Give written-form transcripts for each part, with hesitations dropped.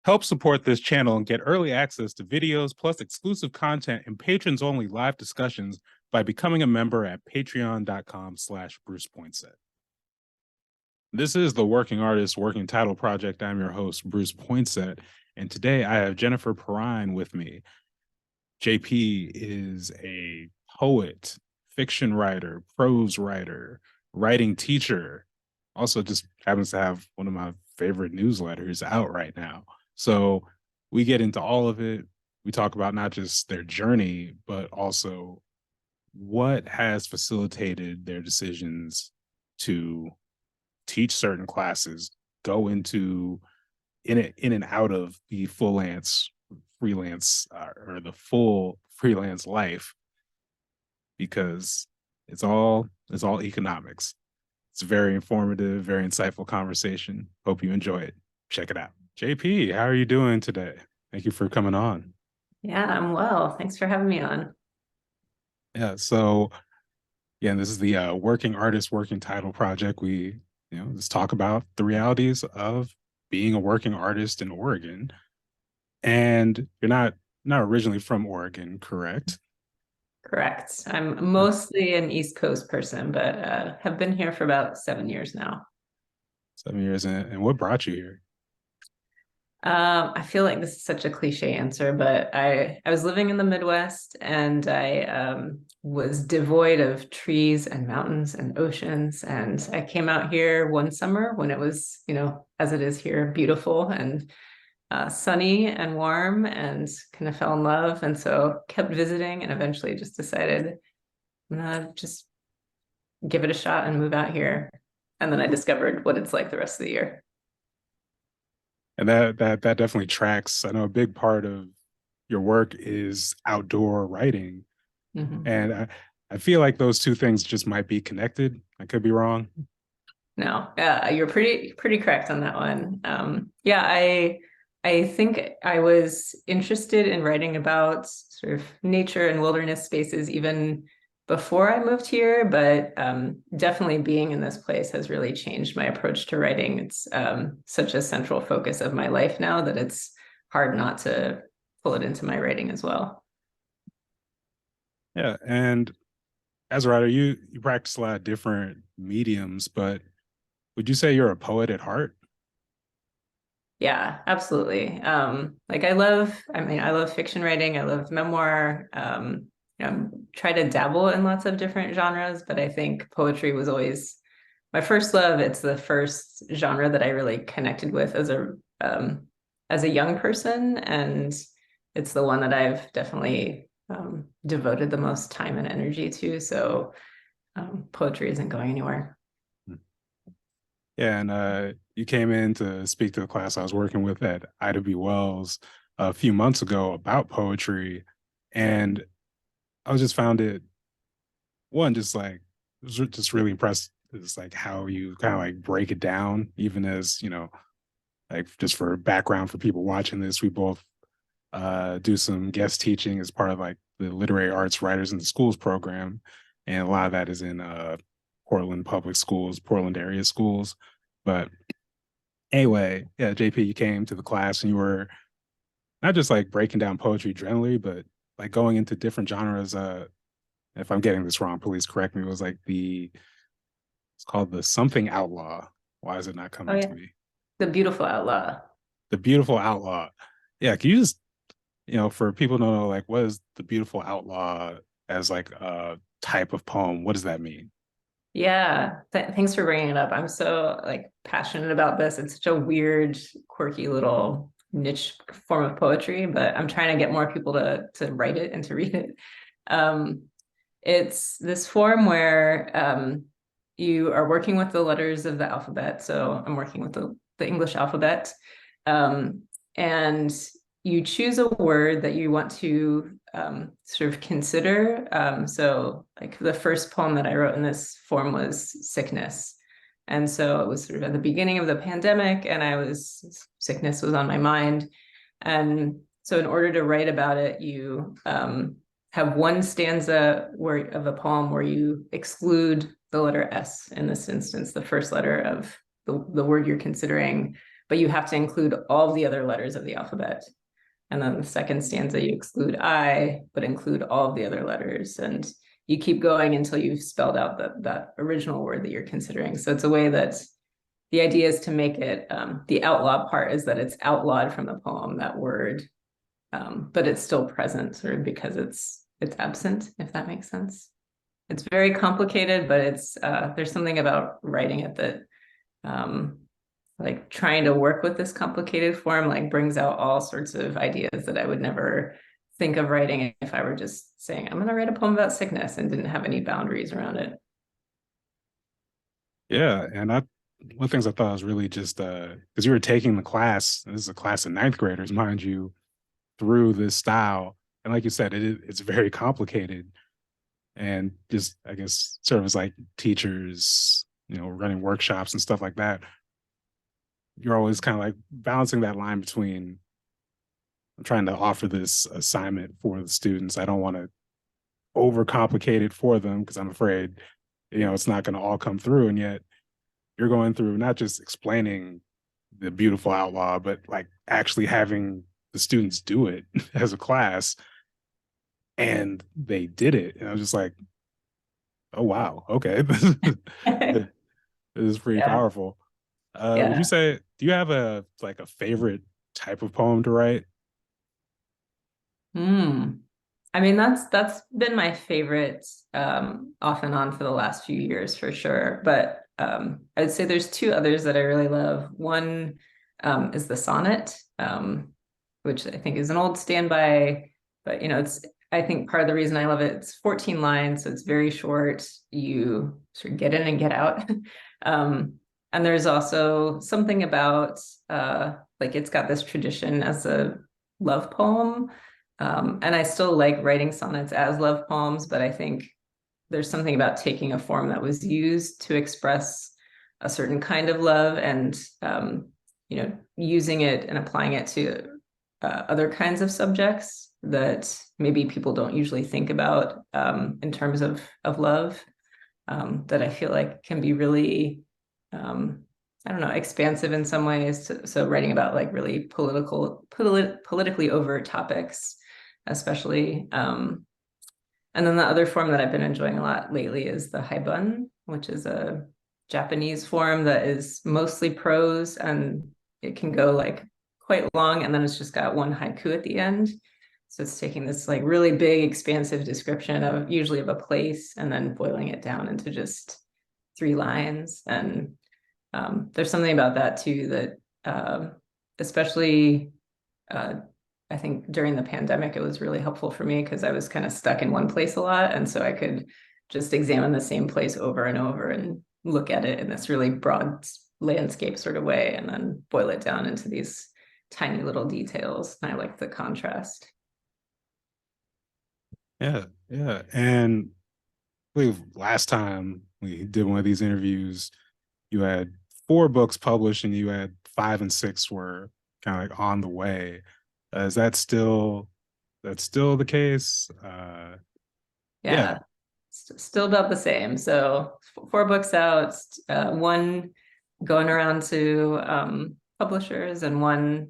Help support this channel and get early access to videos plus exclusive content and patrons-only live discussions by becoming a member at patreon.com/BrucePoinsett. This is the Working Artist, Working Title Project. I'm your host, Bruce Poinsett, and today I have Jennifer Perrine with me. JP is a poet, fiction writer, prose writer, writing teacher, also just happens to have one of my favorite newsletters out right now. So we get into all of it. We talk about not just their journey, but also what has facilitated their decisions to teach certain classes, go into in and out of the freelance or the full freelance life, because it's all economics. It's a very informative, very insightful conversation. Hope you enjoy it. Check it out. JP, how are you doing today? Thank you for coming on. Yeah, I'm well. Thanks for having me on. Yeah, so yeah, this is the Working Artist, Working Title Project. We, just talk about the realities of being a working artist in Oregon. And you're not originally from Oregon, correct? Correct. I'm mostly an East Coast person, but have been here for about 7 years now. 7 years, and what brought you here? I feel like this is such a cliche answer, but I was living in the Midwest and I was devoid of trees and mountains and oceans. And I came out here one summer when it was, as it is here, beautiful and sunny and warm, and kind of fell in love. And so kept visiting and eventually just decided I'm gonna just give it a shot and move out here. And then I discovered what it's like the rest of the year. And that definitely tracks. I know a big part of your work is outdoor writing. Mm-hmm. And I feel like those two things just might be connected. I could be wrong. No, you're pretty correct on that one. Yeah, I think I was interested in writing about sort of nature and wilderness spaces even before I moved here, but definitely being in this place has really changed my approach to writing. It's such a central focus of my life now that it's hard not to pull it into my writing as well. Yeah, and as a writer, you practice a lot of different mediums, but would you say you're a poet at heart? Yeah, absolutely. I love fiction writing. I love memoir. Try to dabble in lots of different genres, but I think poetry was always my first love. It's the first genre that I really connected with as a young person, and it's the one that I've definitely devoted the most time and energy to. So poetry isn't going anywhere. Yeah, and you came in to speak to the class I was working with at Ida B. Wells a few months ago about poetry, and I was just found it one just really impressed. It's like how you kind of like break it down, even as like just for background for people watching this, we both do some guest teaching as part of like the Literary Arts Writers in the Schools program, and a lot of that is in Portland public schools, Portland area schools. But anyway, yeah, JP, you came to the class and you were not just like breaking down poetry generally, but like going into different genres. If I'm getting this wrong, please correct me. It was like it's called the Something Outlaw. Why is it not Oh coming to yeah, me? The Beautiful Outlaw. The Beautiful Outlaw. Yeah, can you just, for people to know, like, what is the Beautiful Outlaw as like a type of poem? What does that mean? Yeah, thanks for bringing it up. I'm so like passionate about this. It's such a weird, quirky little niche form of poetry, but I'm trying to get more people to write it and to read it. Um, it's this form where you are working with the letters of the alphabet. So I'm working with the English alphabet, and you choose a word that you want to sort of consider. So like the first poem that I wrote in this form was sickness. And so it was sort of at the beginning of the pandemic, and sickness was on my mind. And so in order to write about it, you have one stanza of a poem where you exclude the letter S, in this instance, the first letter of the word you're considering, but you have to include all the other letters of the alphabet. And then the second stanza, you exclude I, but include all of the other letters. And you keep going until you've spelled out that original word that you're considering. So it's a way that the idea is to make it, the outlaw part is that it's outlawed from the poem, that word, but it's still present sort of because it's absent, if that makes sense. It's very complicated, but it's there's something about writing it that like trying to work with this complicated form like brings out all sorts of ideas that I would never think of writing if I were just saying I'm going to write a poem about sickness and didn't have any boundaries around it. Yeah, and one of the things I thought was really just because you were taking the class. This is a class of ninth graders, mind you, through this style, and like you said, it's very complicated, and just I guess sort of as like teachers, running workshops and stuff like that. You're always kind of like balancing that line between I'm trying to offer this assignment for the students. I don't want to overcomplicate it for them because I'm afraid, it's not going to all come through. And yet you're going through not just explaining the beautiful outlaw, but like actually having the students do it as a class. And they did it. And I was just like, oh, wow. Okay. This is pretty Yeah, powerful. Would you yeah. say, do you have a favorite type of poem to write? Hmm. I mean, that's been my favorite off and on for the last few years for sure. But I'd say there's two others that I really love. One is the sonnet, which I think is an old standby, but it's I think part of the reason I love it, it's 14 lines, so it's very short. You sort of get in and get out. And there's also something about like it's got this tradition as a love poem, and I still like writing sonnets as love poems, but I think there's something about taking a form that was used to express a certain kind of love and, using it and applying it to other kinds of subjects that maybe people don't usually think about in terms of love, that I feel like can be really, I don't know, expansive in some ways. So writing about like really politically overt topics, especially. And then the other form that I've been enjoying a lot lately is the haibun, which is a Japanese form that is mostly prose and it can go like quite long, and then it's just got one haiku at the end. So it's taking this like really big, expansive description of usually of a place and then boiling it down into just 3 lines. And there's something about that too that especially I think during the pandemic, it was really helpful for me because I was kind of stuck in one place a lot. And so I could just examine the same place over and over and look at it in this really broad landscape sort of way and then boil it down into these tiny little details. And I like the contrast. Yeah, yeah. And I believe last time we did one of these interviews, you had 4 books published and you had 5 and 6 were kind of like on the way. Is that's still the case? Yeah. Yeah, still about the same. So 4 books out, one going around to publishers, and one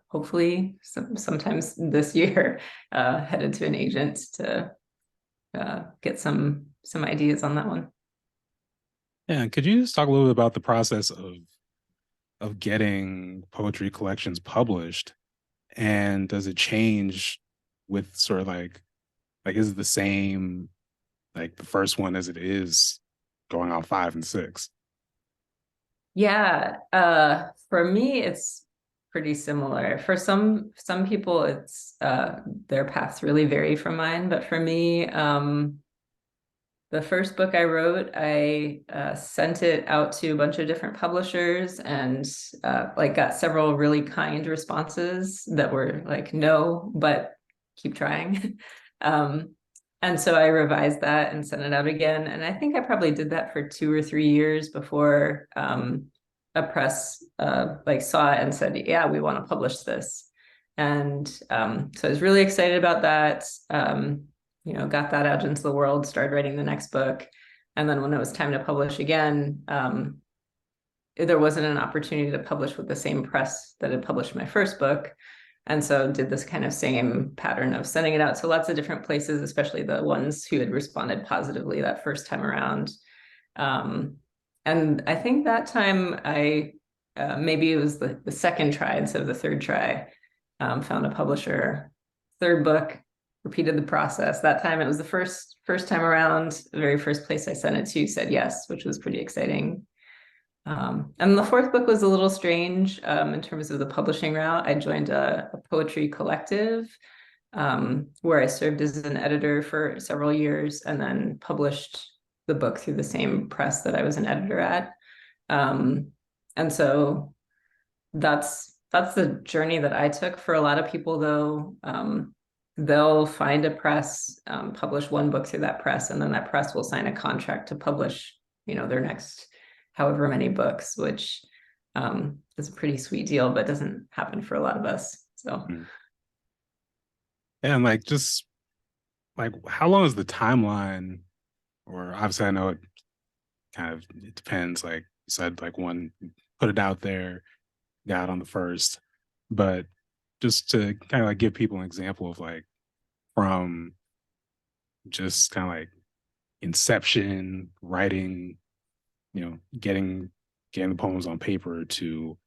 hopefully sometimes this year headed to an agent to get some ideas on that one. Yeah. Could you just talk a little bit about the process of getting poetry collections published? And does it change with sort of like is it the same like the first one as it is going on 5 and 6? Yeah, for me, it's pretty similar. For some people, it's their paths really vary from mine. But for me, the first book I wrote, I sent it out to a bunch of different publishers and like got several really kind responses that were like, no, but keep trying. um, and so I revised that and sent it out again. And I think I probably did that for 2 or 3 years before a press like saw it and said, yeah, we want to publish this. And so I was really excited about that. Got that out into the world, started writing the next book. And then when it was time to publish again, there wasn't an opportunity to publish with the same press that had published my first book. And so did this kind of same pattern of sending it out to lots of different places, especially the ones who had responded positively that first time around. And I think that time maybe it was the second try instead of the third try, found a publisher. Third book, repeated the process. That time it was the first time around. The very first place I sent it to said yes, which was pretty exciting. And the fourth book was a little strange in terms of the publishing route. I joined a poetry collective where I served as an editor for several years and then published the book through the same press that I was an editor at. And so that's the journey that I took. For a lot of people, though, they'll find a press, publish one book through that press, and then that press will sign a contract to publish, their next however many books, which is a pretty sweet deal, but doesn't happen for a lot of us. So, and like just like how long is the timeline? Or obviously, I know it depends. Like you said, like one put it out there, got on the first, but just to kind of like give people an example of like from just kind of like inception, writing, getting the poems on paper to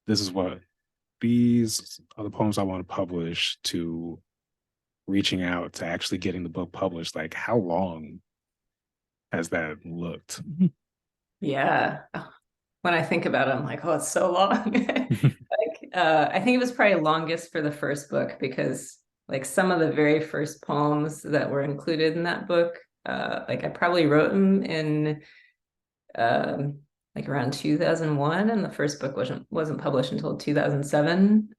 this is what these are the poems I want to publish to reaching out to actually getting the book published. Like how long has that looked? yeah. When I think about it, I'm like, oh, it's so long. I think it was probably longest for the first book because like some of the very first poems that were included in that book, like I probably wrote them in like around 2001, and the first book wasn't published until 2007.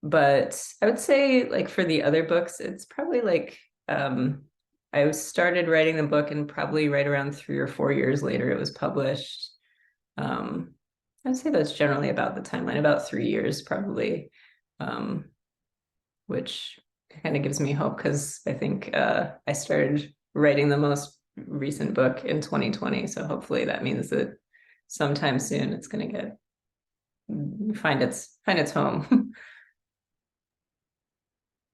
But I would say like for the other books, it's probably like I started writing the book and probably right around 3 or 4 years later it was published. I'd say that's generally about the timeline, about 3 years probably, which kind of gives me hope because I think I started writing the most recent book in 2020. So hopefully that means that sometime soon it's going to find its home.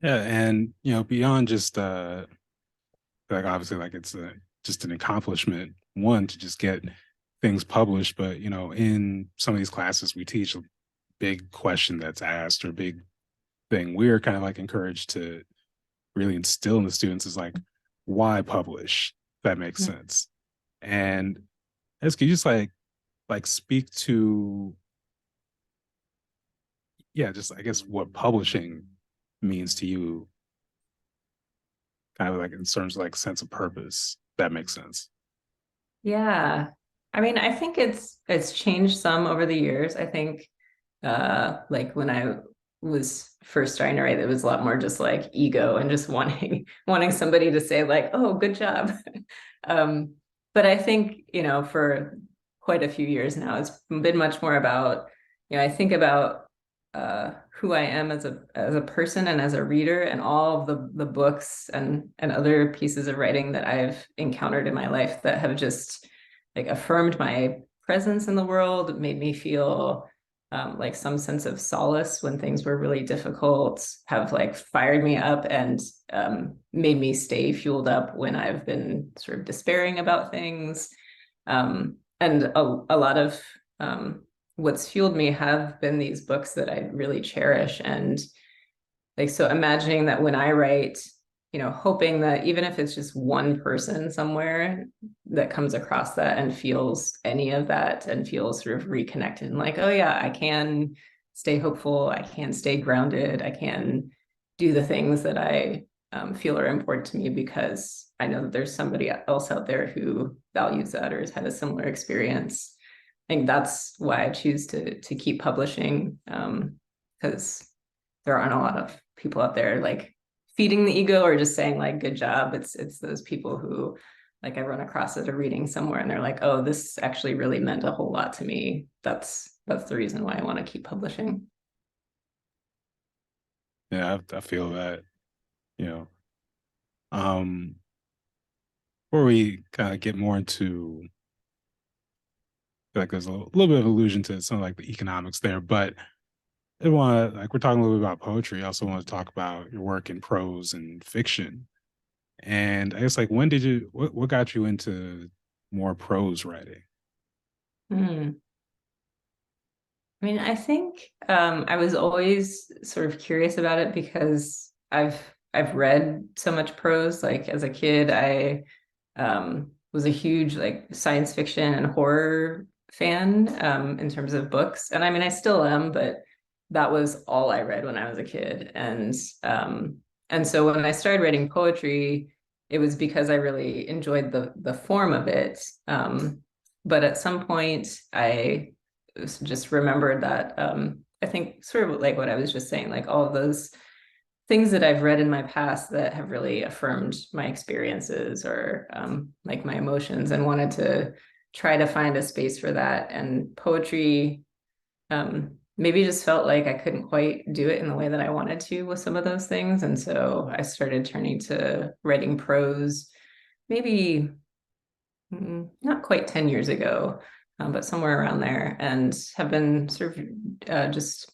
Yeah, and beyond just like obviously like it's just an accomplishment one to just get things published, but in some of these classes we teach a big question that's asked or big thing we're kind of like encouraged to really instill in the students is like why publish, if that makes sense. And as can you just like speak to just I guess what publishing means to you kind of like in terms of like sense of purpose, that makes sense. Yeah. I mean, I think it's changed some over the years. I think like when I was first trying to write, it was a lot more just like ego and just wanting somebody to say like, oh, good job. um, but I think, for quite a few years now, it's been much more about, I think about who I am as a person and as a reader, and all of the books and other pieces of writing that I've encountered in my life that have just like affirmed my presence in the world, made me feel like some sense of solace when things were really difficult, have like fired me up and made me stay fueled up when I've been sort of despairing about things. And a lot of what's fueled me have been these books that I really cherish. And like, so imagining that when I write, hoping that even if it's just one person somewhere that comes across that and feels any of that and feels sort of reconnected and like, oh yeah, I can stay hopeful, I can stay grounded, I can do the things that I feel are important to me because I know that there's somebody else out there who values that or has had a similar experience. I think that's why I choose to keep publishing, because there aren't a lot of people out there like feeding the ego or just saying like good job. It's those people who like I run across at a reading somewhere and they're like, oh, this actually really meant a whole lot to me. That's the reason why I want to keep publishing. Yeah, I feel that. You know, um, before we kind of get more into feel like there's a little bit of allusion to some of like the economics there, but I want to like we're talking a little bit about poetry. I also want to talk about your work in prose and fiction. And I guess like when did you what got you into more prose writing? Hmm. I mean, I think I was always sort of curious about it because I've read so much prose. Like as a kid, I was a huge like science fiction and horror fan in terms of books. And I mean, I still am, but that was all I read when I was a kid. Um, and so when I started writing poetry, it was because I really enjoyed the form of it. But at some point, I just remembered that I think sort of like what I was just saying, like all of those things that I've read in my past that have really affirmed my experiences or like my emotions, and wanted to try to find a space for that. And poetry maybe just felt like I couldn't quite do it in the way that I wanted to with some of those things. And so I started turning to writing prose maybe not quite 10 years ago, but somewhere around there, and have been sort of just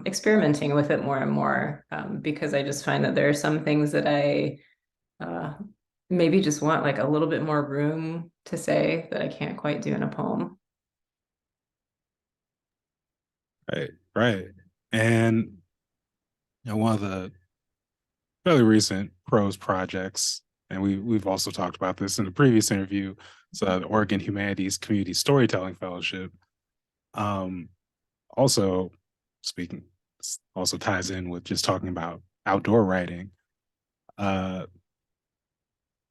experimenting with it more and more because I just find that there are some things that I uh, maybe just want like a little bit more room to say that I can't quite do in a poem. Right, right. And one of the fairly recent prose projects, and we've also talked about this in the previous interview. So the Oregon Humanities Community Storytelling Fellowship. Um, also speaking, also ties in with just talking about outdoor writing. Uh,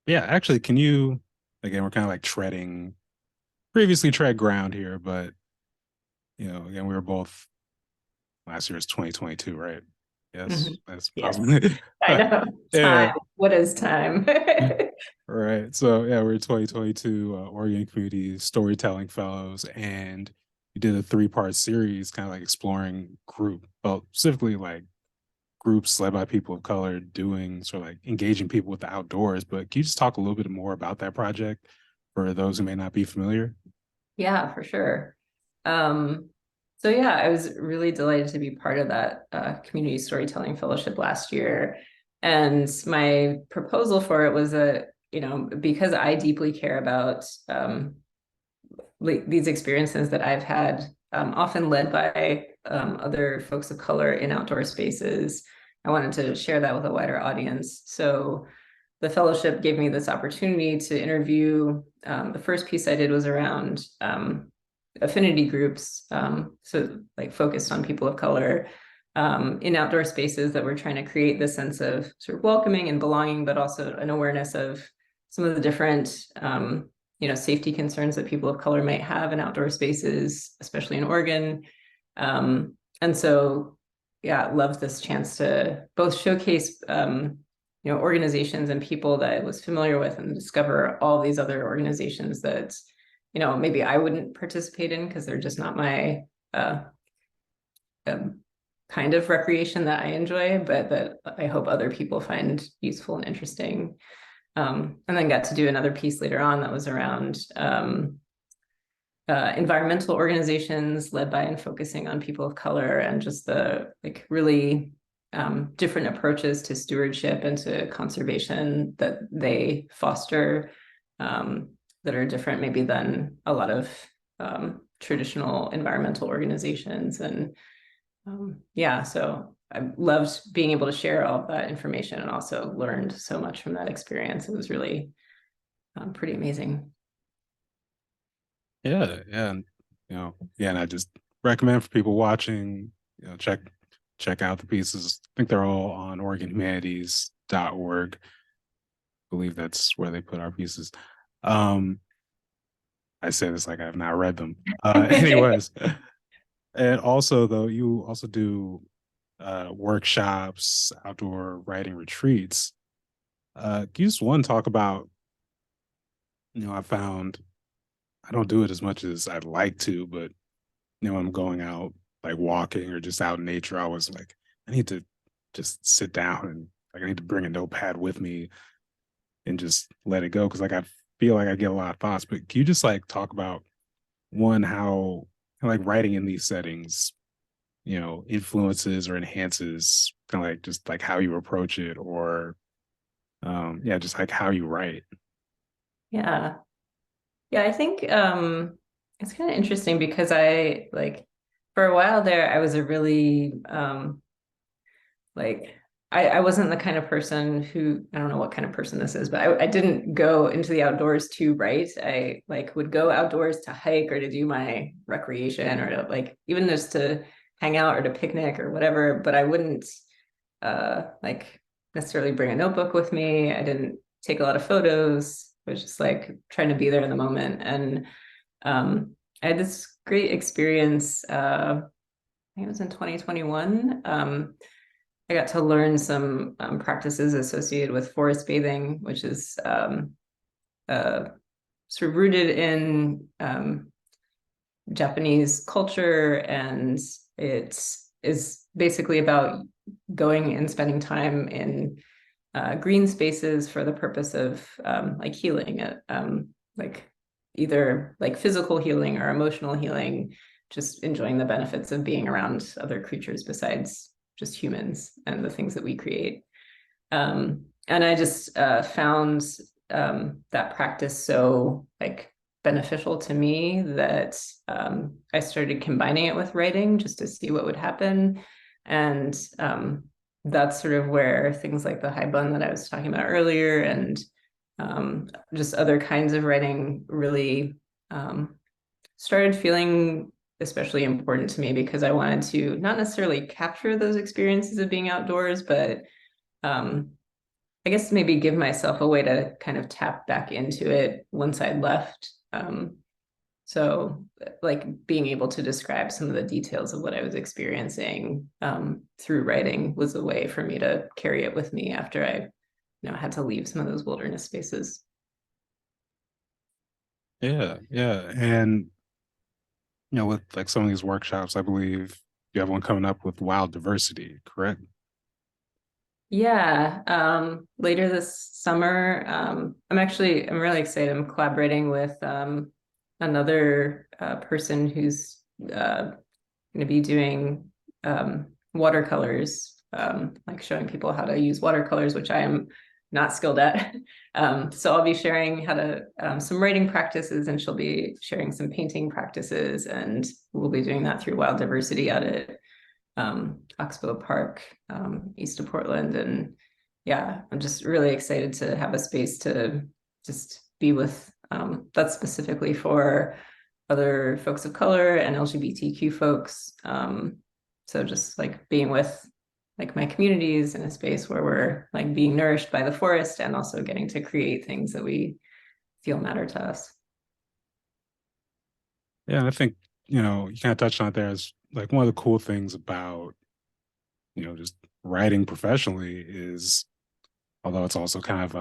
yeah, actually, can you again? We're kind of like treading previously tread ground here, but again, we were both last year is 2022, right? Yes, Mhm. that's Yes, possibly. I know. Yeah, Time. What is time? right. So yeah, we're 2022 Oregon Community Storytelling Fellows, and we did a three-part series, kind of like exploring well, specifically like groups led by people of color doing sort of like engaging people with the outdoors. But can you just talk a little bit more about that project for those who may not be familiar? Yeah, for sure. Um, so yeah, I was really delighted to be part of that community storytelling fellowship last year. And my proposal for it was that, because I deeply care about these experiences that I've had, often led by other folks of color in outdoor spaces, I wanted to share that with a wider audience. So the fellowship gave me this opportunity to interview. The first piece I did was around affinity groups, so like focused on people of color in outdoor spaces that were trying to create this sense of sort of welcoming and belonging, but also an awareness of some of the different safety concerns that people of color might have in outdoor spaces, especially in Oregon. And so, yeah, loved this chance to both showcase organizations and people that I was familiar with, and discover all these other organizations that maybe I wouldn't participate in because they're just not my uh, um, kind of recreation that I enjoy, but that I hope other people find useful and interesting. And then got to do another piece later on that was around environmental organizations led by and focusing on people of color, and just the like really different approaches to stewardship and to conservation that they foster, that are different maybe than a lot of traditional environmental organizations. And yeah, so I loved being able to share all of that information, and also learned so much from that experience. It was really pretty amazing. Yeah, yeah, and yeah, and I just recommend for people watching, check out the pieces. I think they're all on OregonHumanities.org. I believe that's where they put our pieces. Um, I say this like I've not read them. Anyways, and also though, you also do workshops, outdoor writing retreats. Can you just one talk about, I found I don't do it as much as I'd like to, but I'm going out like walking or just out in nature, I was like, I need to just sit down and like I need to bring a notepad with me and just let it go. Cause like I feel like I get a lot of thoughts. But can you just like talk about one, how like writing in these settings, influences or enhances kind of like just like how you approach it, or yeah, just like how you write. Yeah. Yeah, I think it's kind of interesting because I like for a while there I was a really like I wasn't the kind of person who I don't know what kind of person this is, but I didn't go into the outdoors to write. I like would go outdoors to hike or to do my recreation or to like even just to hang out or to picnic or whatever, but I wouldn't like necessarily bring a notebook with me. I didn't take a lot of photos. I was just like trying to be there in the moment. And I had this great experience. I think it was in 2021. I got to learn some practices associated with forest bathing, which is uh, sort of rooted in Japanese culture, and it is basically about going and spending time in green spaces for the purpose of like healing it, like either like physical healing or emotional healing, just enjoying the benefits of being around other creatures besides just humans and the things that we create. And I just found that practice so like beneficial to me that I started combining it with writing just to see what would happen. And that's sort of where things like the high bun that I was talking about earlier and just other kinds of writing really started feeling especially important to me because I wanted to not necessarily capture those experiences of being outdoors, but um, I guess maybe give myself a way to kind of tap back into it once I'd left. So like being able to describe some of the details of what I was experiencing through writing was a way for me to carry it with me after I, had to leave some of those wilderness spaces. Yeah, yeah. And with like some of these workshops, I believe you have one coming up with wild diversity, correct? Yeah, later this summer, I'm really excited. I'm collaborating with another person who's going to be doing watercolors, like showing people how to use watercolors, which I am not skilled at. So I'll be sharing how to some writing practices, and she'll be sharing some painting practices, and we'll be doing that through Wild Diversity out at Oxbow Park, east of Portland. And yeah, I'm just really excited to have a space to just be with that's specifically for other folks of color and LGBTQ folks. So just like being with like my communities in a space where we're like being nourished by the forest and also getting to create things that we feel matter to us. Yeah, and I think, you kind of touched on it there as like one of the cool things about, just writing professionally is, although it's also kind of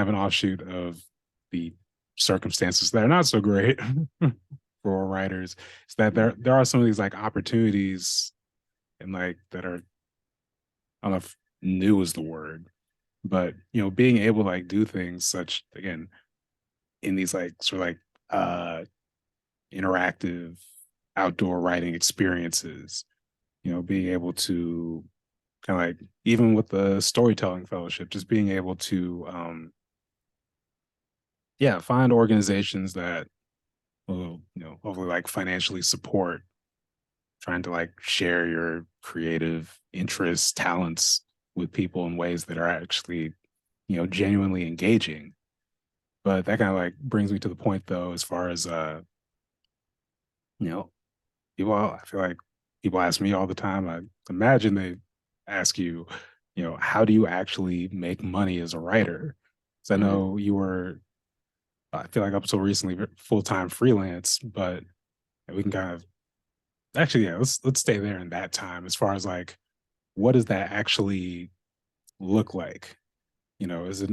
an offshoot of the circumstances that are not so great for writers, is that there are some of these like opportunities and like that are, I don't know if new is the word, but being able to like do things such again in these like sort of like interactive outdoor writing experiences, being able to kind of like even with the storytelling fellowship, just being able to yeah, find organizations that will, hopefully like financially support trying to like share your creative interests, talents with people in ways that are actually, genuinely engaging. But that kind of like brings me to the point though, as far as you know, I feel like people ask me all the time. I imagine they ask you, how do you actually make money as a writer? Because I Mm-hmm. know you were, I feel like up until recently, full time freelance, but we can kind of actually, yeah, let's stay there in that time as far as like, what does that actually look like? Is it?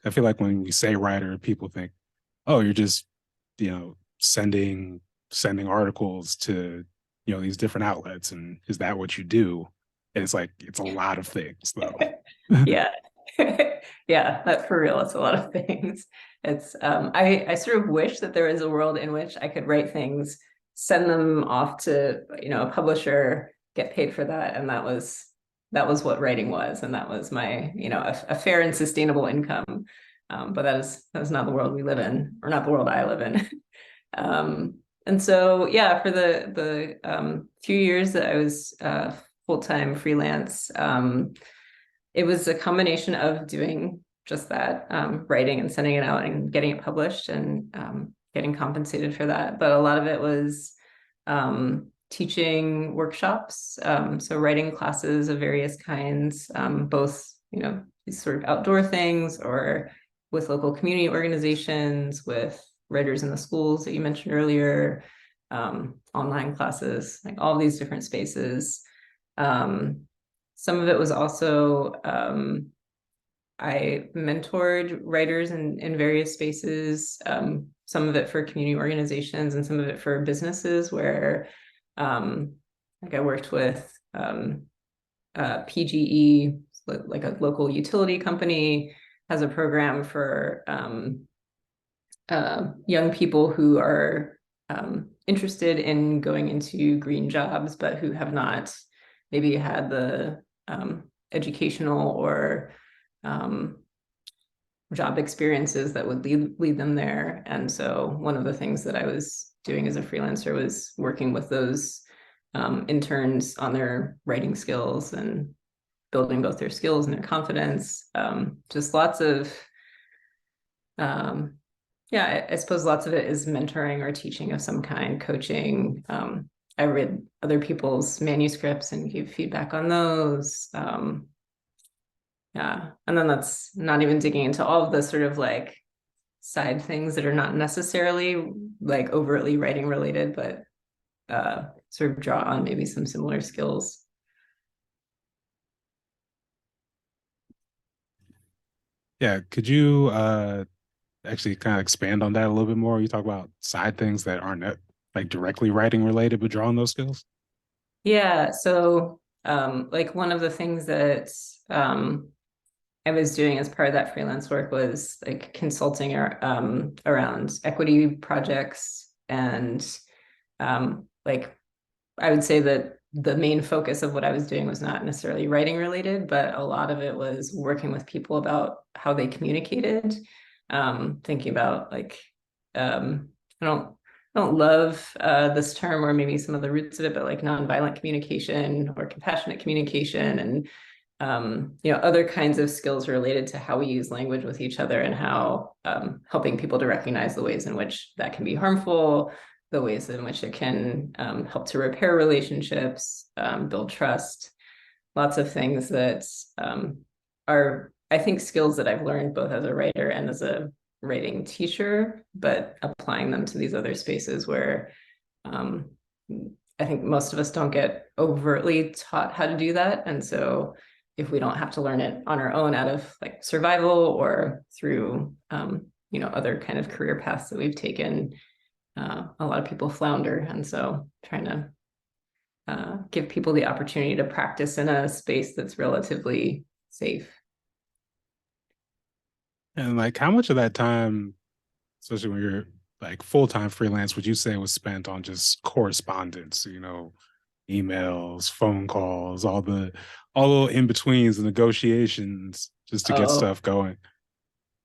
I feel like when we say writer, people think, oh, you're just, sending articles to, these different outlets, and is that what you do? And it's like it's a lot of things, though. Yeah. Yeah, that for real, it's a lot of things. It's I sort of wish that there was a world in which I could write things, send them off to, a publisher, get paid for that, and that was what writing was, and that was my, a fair and sustainable income. But that is not the world we live in, or not the world I live in. And so, yeah, for the few years that I was full-time freelance, it was a combination of doing just that, writing and sending it out and getting it published, and getting compensated for that. But a lot of it was teaching workshops, so writing classes of various kinds, both, these sort of outdoor things, or with local community organizations, with writers in the schools that you mentioned earlier, online classes, like all these different spaces. Some of it was also, I mentored writers in various spaces, some of it for community organizations and some of it for businesses, where like I worked with PGE, like a local utility company, has a program for young people who are interested in going into green jobs, but who have not maybe had the educational or job experiences that would lead them there. And so one of the things that I was doing as a freelancer was working with those interns on their writing skills and building both their skills and their confidence. Just lots of, yeah, I suppose lots of it is mentoring or teaching of some kind, coaching. I read other people's manuscripts and gave feedback on those. Yeah. And then that's not even digging into all of the sort of like side things that are not necessarily like overtly writing related, but sort of draw on maybe some similar skills. Yeah, could you actually kind of expand on that a little bit more? You talk about side things that aren't like directly writing related, but drawing those skills. Yeah. So like one of the things that I was doing as part of that freelance work was like consulting around equity projects, and like I would say that the main focus of what I was doing was not necessarily writing related, but a lot of it was working with people about how they communicated, thinking about like, I don't love this term, or maybe some of the roots of it, but like nonviolent communication or compassionate communication, and other kinds of skills related to how we use language with each other, and how helping people to recognize the ways in which that can be harmful, the ways in which it can help to repair relationships, build trust, lots of things that are, I think, skills that I've learned both as a writer and as a writing teacher, but applying them to these other spaces where um, I think most of us don't get overtly taught how to do that. And so if we don't have to learn it on our own out of like survival or through, other kind of career paths that we've taken, a lot of people flounder. And so trying to give people the opportunity to practice in a space that's relatively safe. And like, how much of that time, especially when you're like full time freelance, would you say was spent on just correspondence? Emails, phone calls, all the in betweens and negotiations just to get Oh stuff going.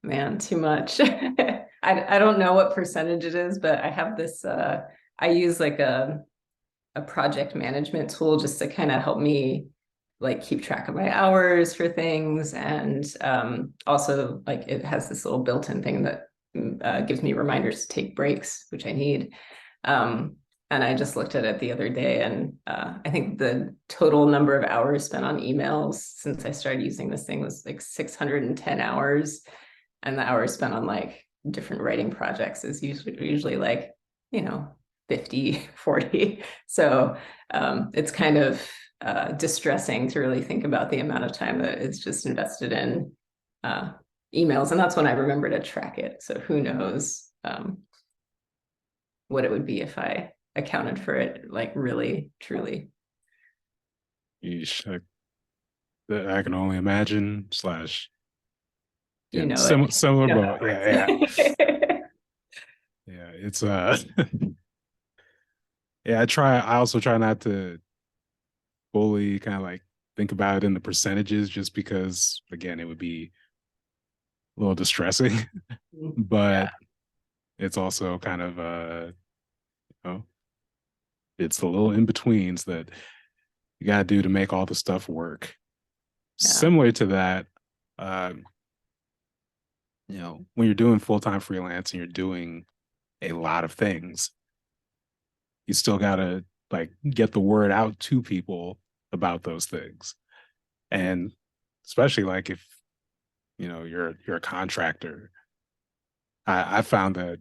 man, too much. I don't know what percentage it is, but I have this I use like a project management tool just to kind of help me like keep track of my hours for things, and also like it has this little built-in thing that gives me reminders to take breaks, which I need. And I just looked at it the other day, and I think the total number of hours spent on emails since I started using this thing was like 610 hours, and the hours spent on like different writing projects is usually like, you know 50, 40. So it's kind of distressing to really think about the amount of time that it's just invested in uh, emails. And that's when I remember to track it. So who knows what it would be if I accounted for it, like really, truly. Yeesh, I can only imagine. Slash, You Yeah, know it. similar You know how boat. Yeah, it works. yeah. It's yeah, I also try not to fully kind of like think about it in the percentages just because again it would be a little distressing. Yeah, But it's also kind of you know, it's the little in betweens that you gotta do to make all the stuff work. yeah. Similar to that, uh, when you're doing full-time freelance and you're doing a lot of things, you still gotta like get the word out to people about those things. And especially like if you're a contractor, I found that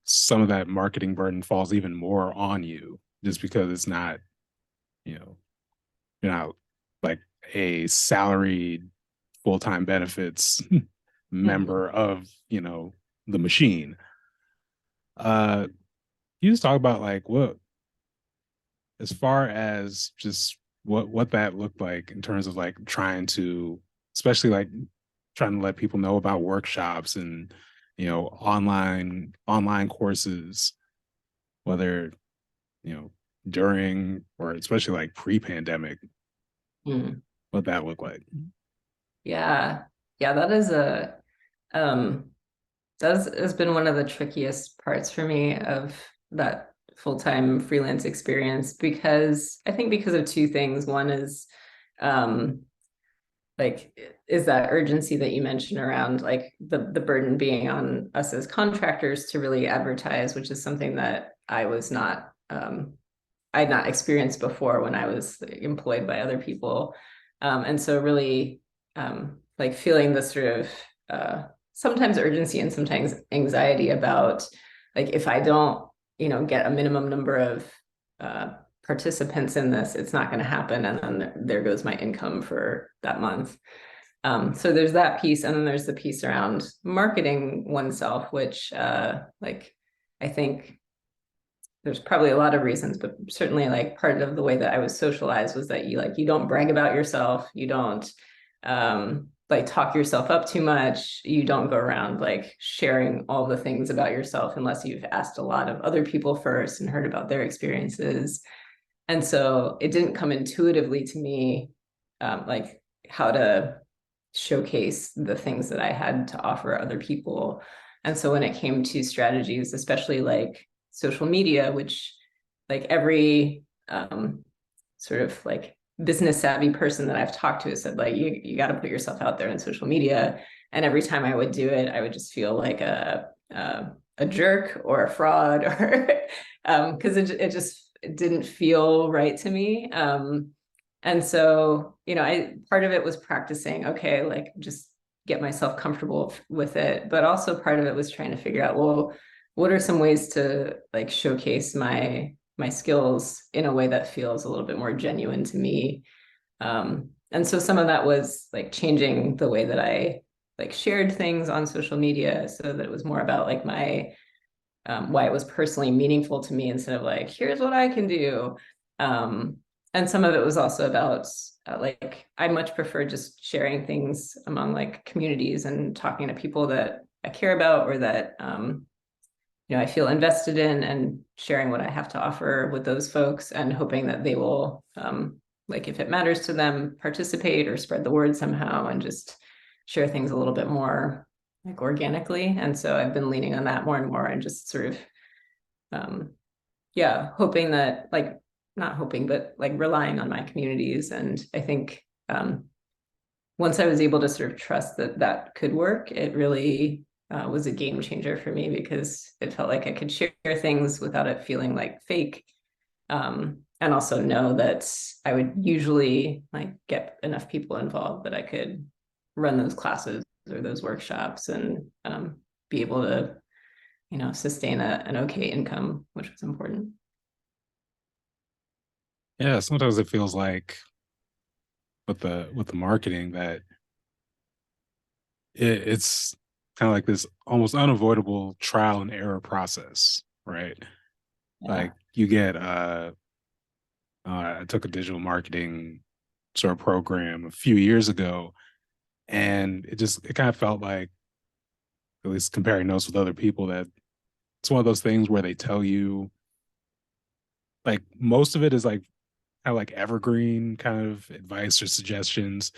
some of that marketing burden falls even more on you just because it's not you know you're not like a salaried full-time benefits Mhm. member of the machine. You just talk about like what as far as just what that looked like in terms of like trying to, especially like trying to let people know about workshops and online courses, whether you know during or especially like pre-pandemic, Mm. what that looked like. Yeah. Yeah, um has been one of the trickiest parts for me of that full-time freelance experience because I think because of two things. One is um like is that urgency that you mentioned around like the burden being on us as contractors to really advertise, which is something that I had not experienced before when I was employed by other people. And so really like feeling this sort of sometimes urgency and sometimes anxiety about like if I don't, get a minimum number of uh, participants in this, it's not going to happen. And then there goes my income for that month. So there's that piece, and then there's the piece around marketing oneself, which like I think there's probably a lot of reasons, but certainly like part of the way that I was socialized was that you don't brag about yourself, you don't like talk yourself up too much, you don't go around like sharing all the things about yourself unless you've asked a lot of other people first and heard about their experiences. And so it didn't come intuitively to me like how to showcase the things that I had to offer other people. And so when it came to strategies, especially like social media, which like every sort of like business savvy person that I've talked to has said like you got to put yourself out there in social media. And every time I would do it, I would just feel like a jerk or a fraud or because it just didn't feel right to me. And so, I part of it was practicing, okay, like just get myself comfortable with it. But also part of it was trying to figure out, well, what are some ways to like showcase my skills in a way that feels a little bit more genuine to me. And so some of that was like changing the way that I like shared things on social media so that it was more about like my why it was personally meaningful to me instead of like, here's what I can do. Um, and some of it was also about like, I much prefer just sharing things among like communities and talking to people that I care about or that, I feel invested in and sharing what I have to offer with those folks and hoping that they will, like, if it matters to them, participate or spread the word somehow and just share things a little bit more like organically. And so I've been leaning on that more and more and just sort of um yeah, hoping that like not hoping, but like relying on my communities. And I think once I was able to sort of trust that that could work, it really was a game changer for me because it felt like I could share things without it feeling like fake. And also know that I would usually like get enough people involved that I could run those classes or those workshops and be able to, sustain an okay income, which was important. Yeah, sometimes it feels like with the marketing that it's kind of like this almost unavoidable trial and error process, right? Yeah. Like you get I took a digital marketing sort of program a few years ago, And it kind of felt like, at least comparing notes with other people, that it's one of those things where they tell you, like, most of it is like kind of like evergreen kind of advice or suggestions,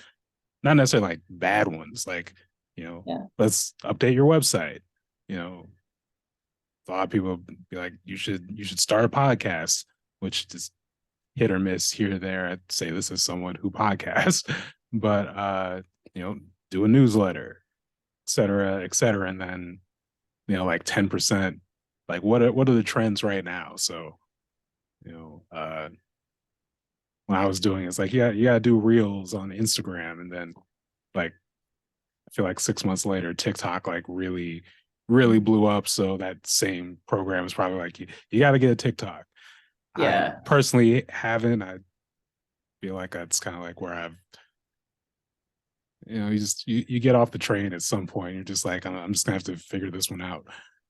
not necessarily like bad ones, like, Yeah. let's update your website. You know, a lot of people be like, you should start a podcast, which is hit or miss here or there. I'd say this as someone who podcasts, but do a newsletter, et cetera, et cetera. And then, like 10%, like what are the trends right now? So, you know, uh when I was doing it's like, yeah, you gotta do reels on Instagram. And then like I feel like 6 months later, TikTok like really, really blew up. So that same program is probably like, you got to get a TikTok. I Yeah. personally haven't. I feel like that's kind of like where I've, you get off the train at some point. You're just like, I'm just gonna have to figure this one out.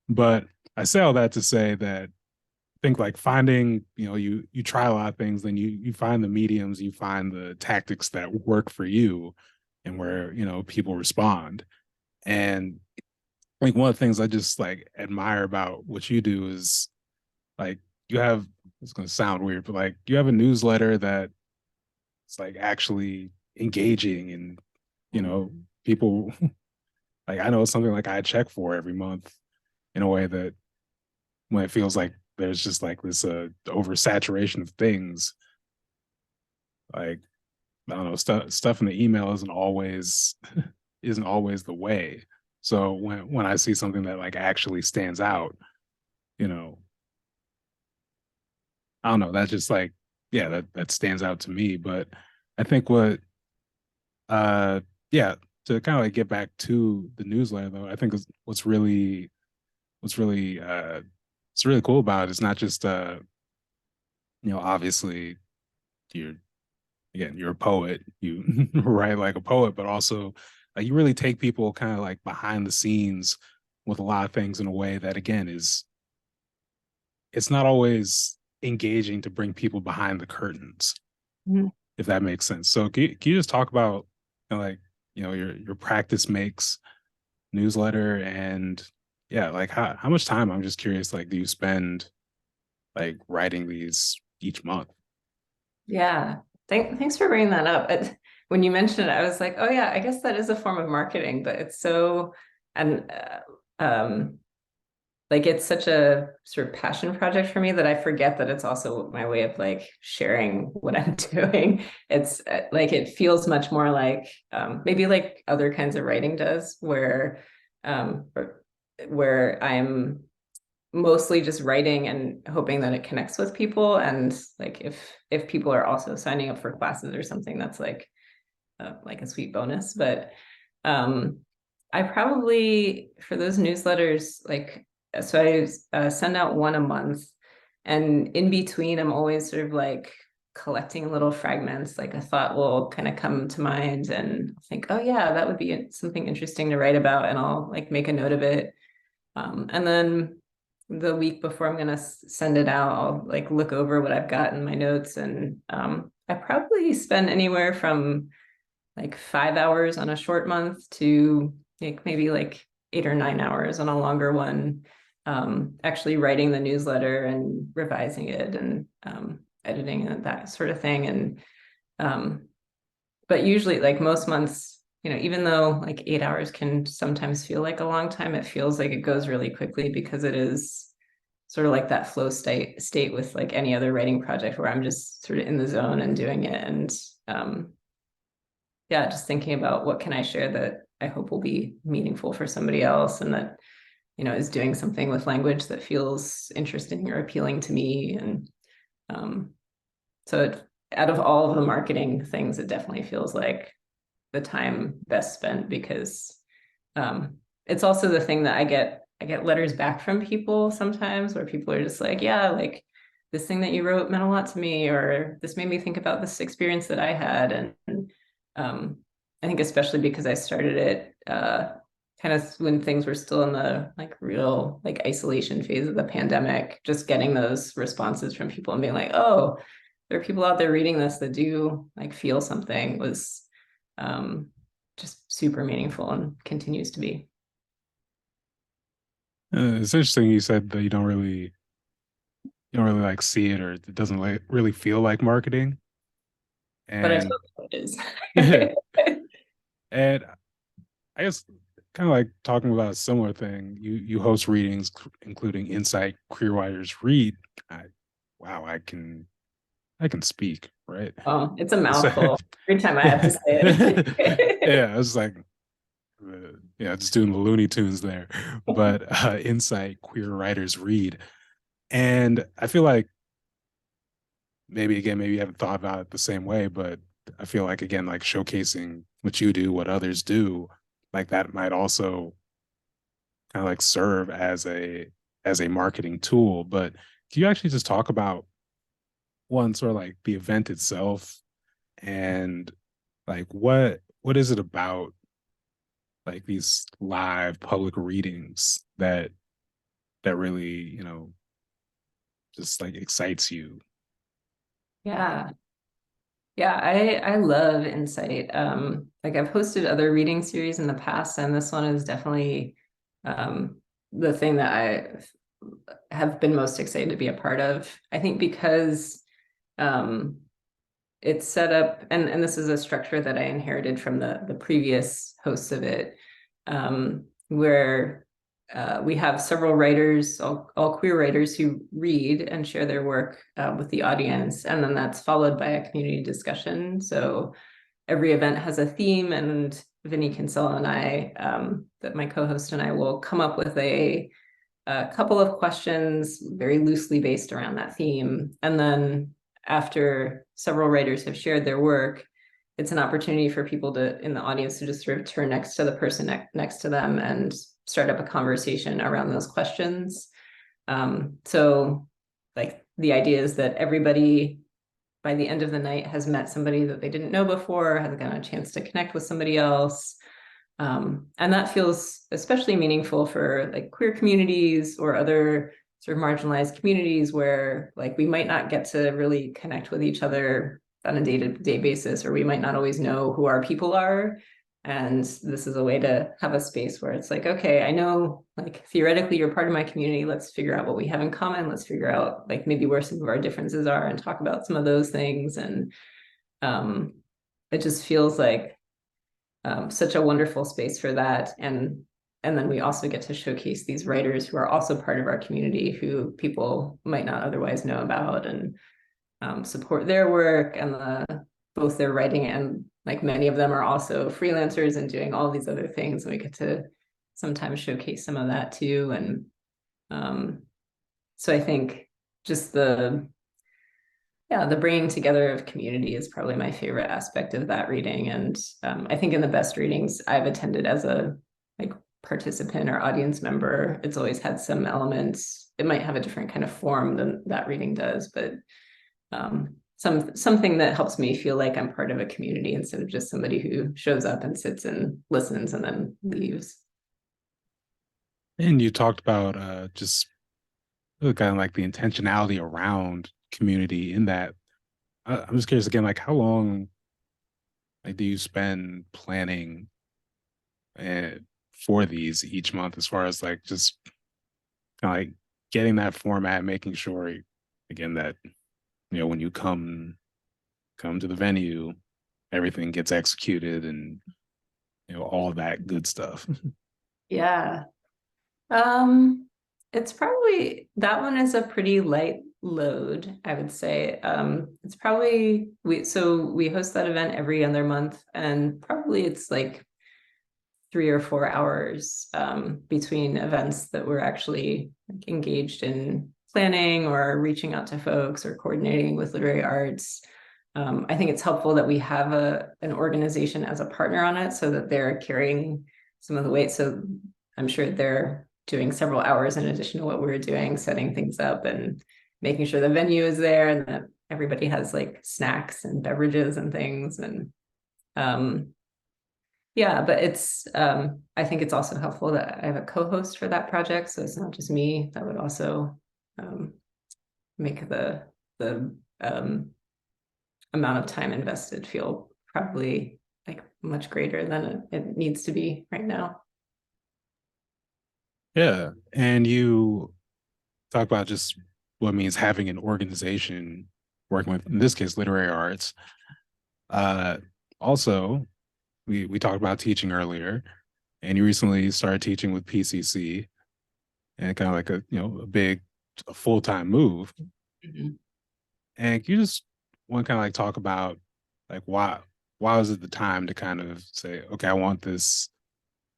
But I say all that to say that I think like finding, you try a lot of things, then you find the mediums, you find the tactics that work for you, and where people respond. And like one of the things I just like admire about what you do is like you have, it's going to sound weird, but like you have a newsletter that it's like actually engaging, and people like, I know it's something like I check for every month in a way that when it feels like there's just like this oversaturation of things, like I don't know, stuff in the email isn't always the way. So when I see something that like actually stands out, you know, I don't know, that's just like, yeah, that stands out to me. But I think uh yeah, to kind of like get back to the newsletter though, I think what's really what's really cool about it is not just obviously you're again, you're a poet, you write like a poet, but also like you really take people kind of like behind the scenes with a lot of things in a way that again is, it's not always engaging to bring people behind the curtains, Mhm. if that makes sense. So can you just talk about like your practice makes newsletter, and yeah, like how much time, I'm just curious, like do you spend like writing these each month? Yeah. Thanks for bringing that up. When you mentioned it, I was like, oh yeah, I guess that is a form of marketing, but it's so, and like it's such a sort of passion project for me that I forget that it's also my way of like sharing what I'm doing. It's like it feels much more like maybe like other kinds of writing does, um, where I'm mostly just writing and hoping that it connects with people. And like if people are also signing up for classes or something, that's like a sweet bonus. But um, I probably for those newsletters, like so I send out one a month, and in between, I'm always sort of like collecting little fragments. Like a thought will kind of come to mind, and I'll think, oh yeah, that would be something interesting to write about, and I'll like make a note of it. And then the week before I'm gonna send it out, I'll like look over what I've got in my notes, and I probably spend anywhere from like 5 hours on a short month to like maybe like 8 or 9 hours on a longer one, actually writing the newsletter and revising it and editing and that sort of thing. And um, but usually like most months, even though like 8 hours can sometimes feel like a long time, it feels like it goes really quickly because it is sort of like that flow state with like any other writing project where I'm just sort of in the zone and doing it. And um, yeah, just thinking about what can I share that I hope will be meaningful for somebody else, and that is doing something with language that feels interesting or appealing to me. And um, so out of all of the marketing things, it definitely feels like the time best spent because um, it's also the thing that I get letters back from people sometimes where people are just like, yeah, like this thing that you wrote meant a lot to me, or this made me think about this experience that I had. And um, I think especially because I started it kind of when things were still in the like real like isolation phase of the pandemic, just getting those responses from people and being like, oh, there are people out there reading this that do like feel something was um just super meaningful and continues to be. It's interesting you said that you don't really like see it or it doesn't like really feel like marketing. But I And totally know and it is. I guess kind of like talking about a similar thing. You host readings including Insight Queer Writers Read. I, wow, I can speak, right? Oh, it's a So, mouthful every time I have to say it. yeah, I was like, yeah, just doing the Looney Tunes there. But Insight Queer Writers Read, and I feel like maybe again, maybe you haven't thought about it the same way, but I feel like again, like showcasing what you do, what others do, like that might also kind of like serve as a marketing tool. But can you actually just talk about one sort of like the event itself and like what is it about like these live public readings that really, you know, just like excites you? Yeah. Yeah, I love Insight. Like I've hosted other reading series in the past, and this one is definitely um the thing that I have been most excited to be a part of. I think because um it's set up, and this is a structure that I inherited from the previous hosts of it, where we have several writers, all queer writers, who read and share their work with the audience, and then that's followed by a community discussion. So every event has a theme, and Vinny Kinsella and I, that my co-host and I, will come up with a couple of questions very loosely based around that theme. And then after several writers have shared their work, it's an opportunity for people to in the audience to just sort of turn next to the person next to them and start up a conversation around those questions. So like the idea is that everybody by the end of the night has met somebody that they didn't know before, has gotten a chance to connect with somebody else, and that feels especially meaningful for like queer communities or other sort of marginalized communities where like we might not get to really connect with each other on a day-to-day basis, or we might not always know who our people are. And this is a way to have a space where it's like, okay, I know like theoretically you're part of my community. Let's figure out what we have in common. Let's figure out like maybe where some of our differences are and talk about some of those things. And um, it just feels like such a wonderful space for that. And then we also get to showcase these writers who are also part of our community, who people might not otherwise know about, and support their work and both their writing, and like many of them are also freelancers and doing all these other things. And we get to sometimes showcase some of that too. And um, so I think just the bringing together of community is probably my favorite aspect of that reading. And I think in the best readings I've attended as a like participant or audience member, it's always had some elements. It might have a different kind of form than that reading does, but something that helps me feel like I'm part of a community instead of just somebody who shows up and sits and listens and then leaves. And you talked about just really kind of like the intentionality around community in that. I'm just curious again, like how long like do you spend planning uh, for these each month as far as like just kind of like getting that format, making sure again that you know when you come to the venue, everything gets executed and you know all that good stuff. Yeah. Um, it's probably that one is a pretty light load, I would say. It's probably we host that event every other month, and probably it's like 3 or 4 hours between events that we're actually like, engaged in planning or reaching out to folks or coordinating with literary arts. I think it's helpful that we have an organization as a partner on it so that they're carrying some of the weight. So I'm sure they're doing several hours in addition to what we're doing, setting things up and making sure the venue is there and that everybody has like snacks and beverages and things. And um, yeah, but I think it's also helpful that I have a co-host for that project. So it's not just me. That would also um, make the amount of time invested feel probably like much greater than it needs to be right now. Yeah. And you talk about just what it means having an organization working with, in this case, literary arts. Uh, Also, we talked about teaching earlier, and you recently started teaching with PCC, and kind of like a big, a full time move. Mhm. And you just want to kind of like talk about like why was it the time to kind of say, okay, I want this,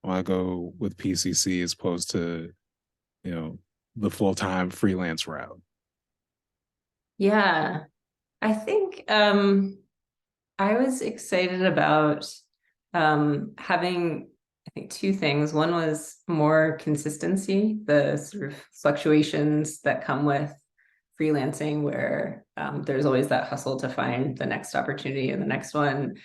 I want to go with PCC as opposed to you know the full time freelance route. Yeah, I think I was excited about having, I think, two things. One was more consistency, the sort of fluctuations that come with freelancing, where there's always that hustle to find the next opportunity and the next one.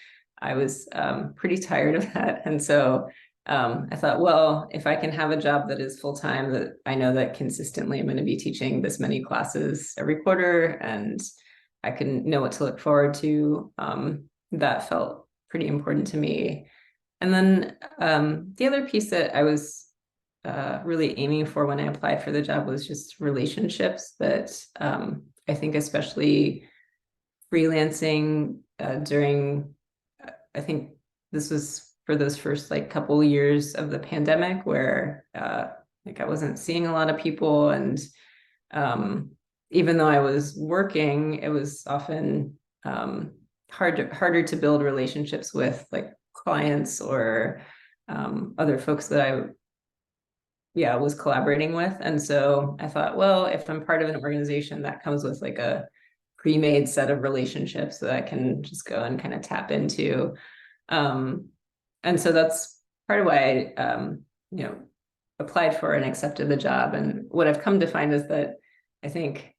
I was pretty tired of that. And so I thought, well, if I can have a job that is full time, that I know that consistently I'm going to be teaching this many classes every quarter, and I can know what to look forward to. That felt pretty important to me. And then the other piece that I was really aiming for when I applied for the job was just relationships that I think, especially freelancing during, I think this was for those first like couple years of the pandemic where like I wasn't seeing a lot of people, and um, even though I was working, it was often harder to build relationships with like clients or other folks that I was collaborating with. And so I thought, well, if I'm part of an organization that comes with like a pre-made set of relationships that I can just go and kind of tap into. Um, and so that's part of why I applied for and accepted the job. And what I've come to find is that I think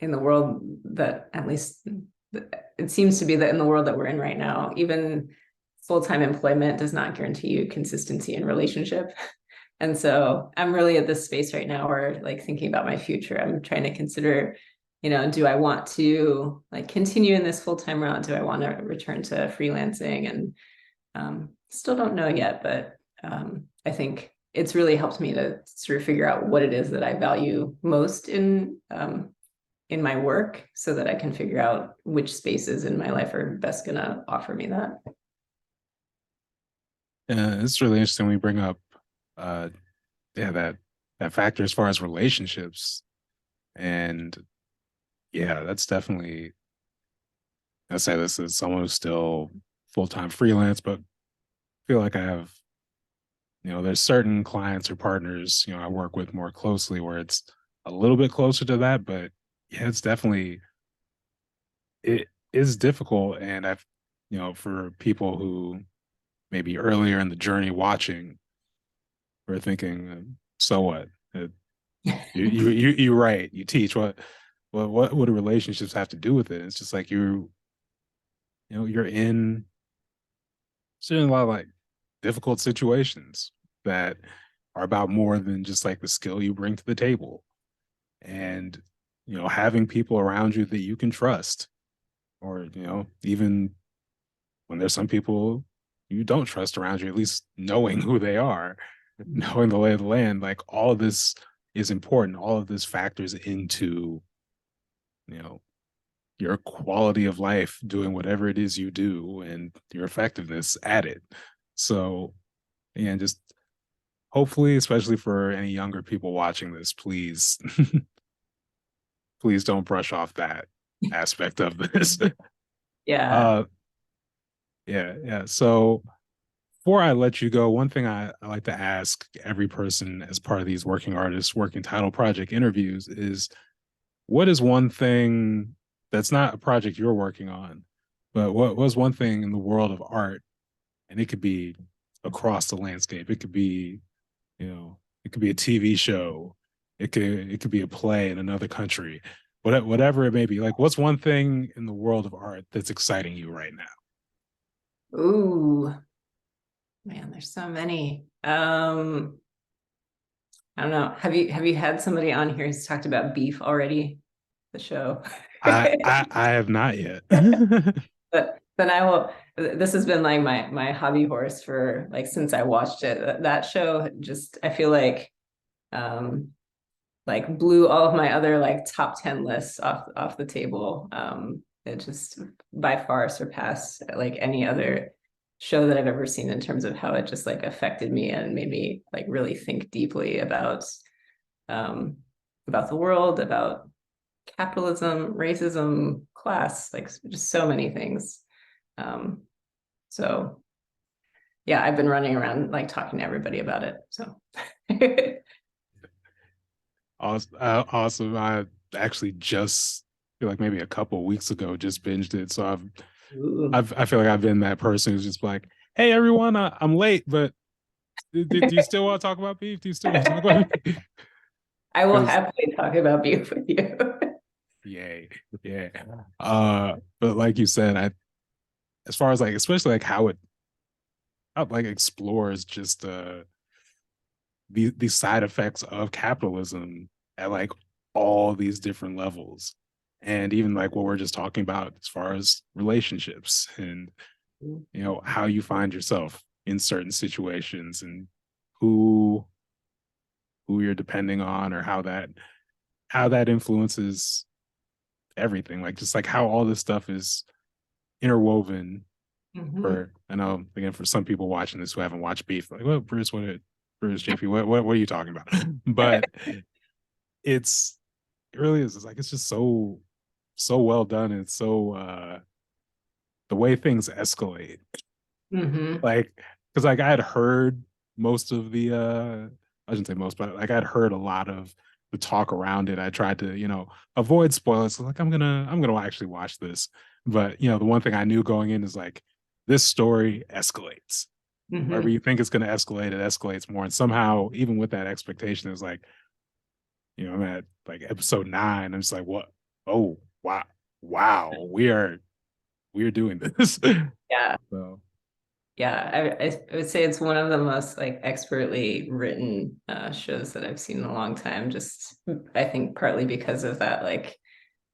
in the world that, at least it seems to be, that in the world that we're in right now, even full-time employment does not guarantee you consistency in relationship. And so I'm really at this space right now where, like, thinking about my future, I'm trying to consider, do I want to like continue in this full-time route? Do I want to return to freelancing? And still don't know yet, but I think it's really helped me to sort of figure out what it is that I value most in my work, so that I can figure out which spaces in my life are best going to offer me that. It's really interesting when we bring up uh yeah that factor as far as relationships. And yeah, that's definitely, I say this as someone who's still full-time freelance, but feel like I have, there's certain clients or partners, I work with more closely where it's a little bit closer to that. But yeah, it's definitely, it is difficult. And I've, for people who maybe earlier in the journey watching, we're thinking, so what? You write, you teach. What do relationships have to do with it? It's just like you're in, so in a lot of like difficult situations that are about more than just like the skill you bring to the table. And having people around you that you can trust, or even when there's some people you don't trust around you, at least knowing who they are, knowing the lay of the land, like all of this is important. All of this factors into you know your quality of life doing whatever it is you do and your effectiveness at it. So, and just hopefully, especially for any younger people watching this, please please don't brush off that aspect of this. Yeah. uh yeah. So before I let you go, one thing I like to ask every person as part of these working artists, working title project interviews is, what is one thing that's not a project you're working on, but what was one thing in the world of art? And it could be across the landscape. It could be, it could be a TV show. It could be a play in another country. Whatever it may be. Like, what's one thing in the world of art that's exciting you right now? Ooh, man, there's so many. I don't know. Have you had somebody on here who's talked about Beef already? The show. I have not yet. But then I will. This has been like my hobby horse for like since I watched it. That show just I feel um like blew all of my other like top 10 lists off the table. It just by far surpassed like any other show that I've ever seen in terms of how it just like affected me and made me like really think deeply um about the world, about capitalism, racism, class, like just so many things. Um, so yeah, I've been running around like talking to everybody about it. So Awesome. Awesome. I actually just feel like maybe a couple of weeks ago just binged it. So Ooh. I feel like I've been that person who's just like, hey everyone, I'm late, but do you still want to talk about beef? Do you still want to talk about beef? I will Because happily talk about beef with you. yay, yeah. But like you said, as far as like especially like how it like explores just the side effects of capitalism at like all these different levels, and even like what we're just talking about as far as relationships and how you find yourself in certain situations and who you're depending on, or how that influences everything, like just like how all this stuff is interwoven. Mhm. For I know again for some people watching this who haven't watched beef, like, well, Bruce, JP, what are you talking about? But it's it really is. It's like it's just so well done. And it's so the way things escalate. Mhm. Like because like I had heard most of the I shouldn't say most, but like I'd heard a lot of the talk around it. I tried to, avoid spoilers. So like I'm gonna actually watch this. But the one thing I knew going in is like this story escalates. Wherever Mhm. you think it's gonna escalate, it escalates more. And somehow, even with that expectation, it's like, I'm at like episode 9. I'm just like, what? Oh, wow, wow, we are doing this. Yeah. So Yeah. I would say it's one of the most like expertly written shows that I've seen in a long time. Just I think partly because of that, like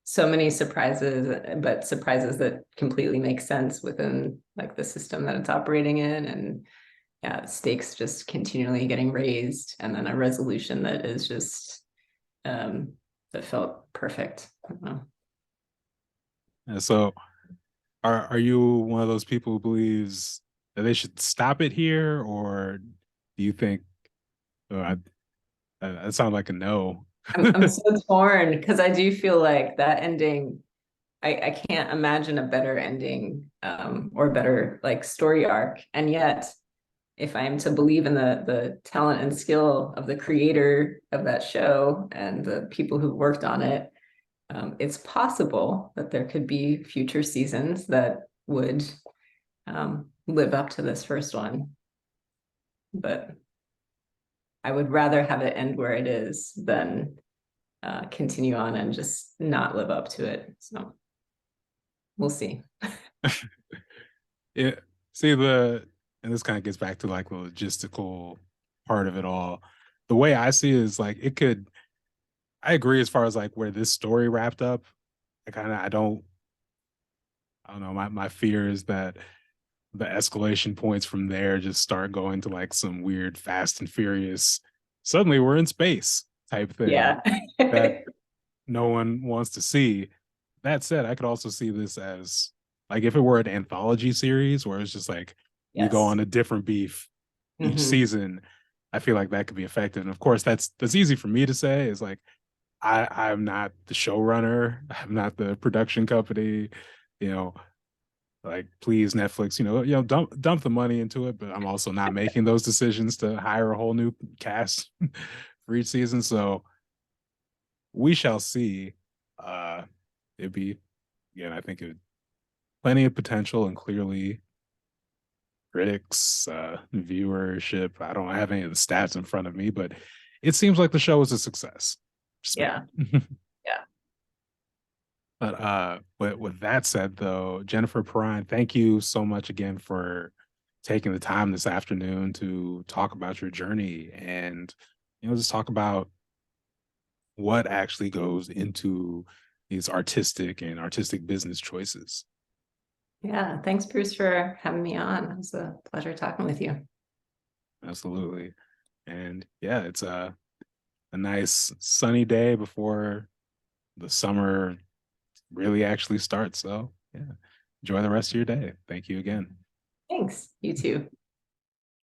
so many surprises, but surprises that completely make sense within like the system that it's operating in. And yeah, stakes just continually getting raised, and then a resolution that is just um that felt perfect. I don't know. so are you one of those people who believes that they should stop it here, or do you think that sounds like a no? I'm so torn because I do feel like that ending, I can't imagine a better ending or better like story arc. And yet, if I am to believe in the talent and skill of the creator of that show and the people who worked on it, it's possible that there could be future seasons that would live up to this first one. But I would rather have it end where it is than continue on and just not live up to it. So we'll see. Yeah. See and this kind of gets back to like the logistical part of it all. The way I see it is like I agree as far as like where this story wrapped up. I don't know. My fear is that the escalation points from there just start going to like some weird Fast and Furious. Suddenly we're in space type thing Yeah. that no one wants to see. That said, I could also see this as like if it were an anthology series where it's just like we go Yes. on a different beef each Hmm. season. I feel like that could be effective. And of course, that's easy for me to say. Is like I'm not the showrunner. I'm not the production company. You know, like please Netflix, dump the money into it. But I'm also not making those decisions to hire a whole new cast for each season. So we shall see. Uh, it'd be again. I think it plenty of potential and clearly critics, viewership. I don't have any of the stats in front of me, but it seems like the show is a success. Just me. Yeah. Yeah. But with that said, though, Jennifer Perrine, thank you so much again for taking the time this afternoon to talk about your journey and just talk about what actually goes into these artistic business choices. Yeah, thanks, Bruce, for having me on. It was a pleasure talking with you. Absolutely. And yeah, it's a nice sunny day before the summer really actually starts. So yeah, enjoy the rest of your day. Thank you again. Thanks. You too.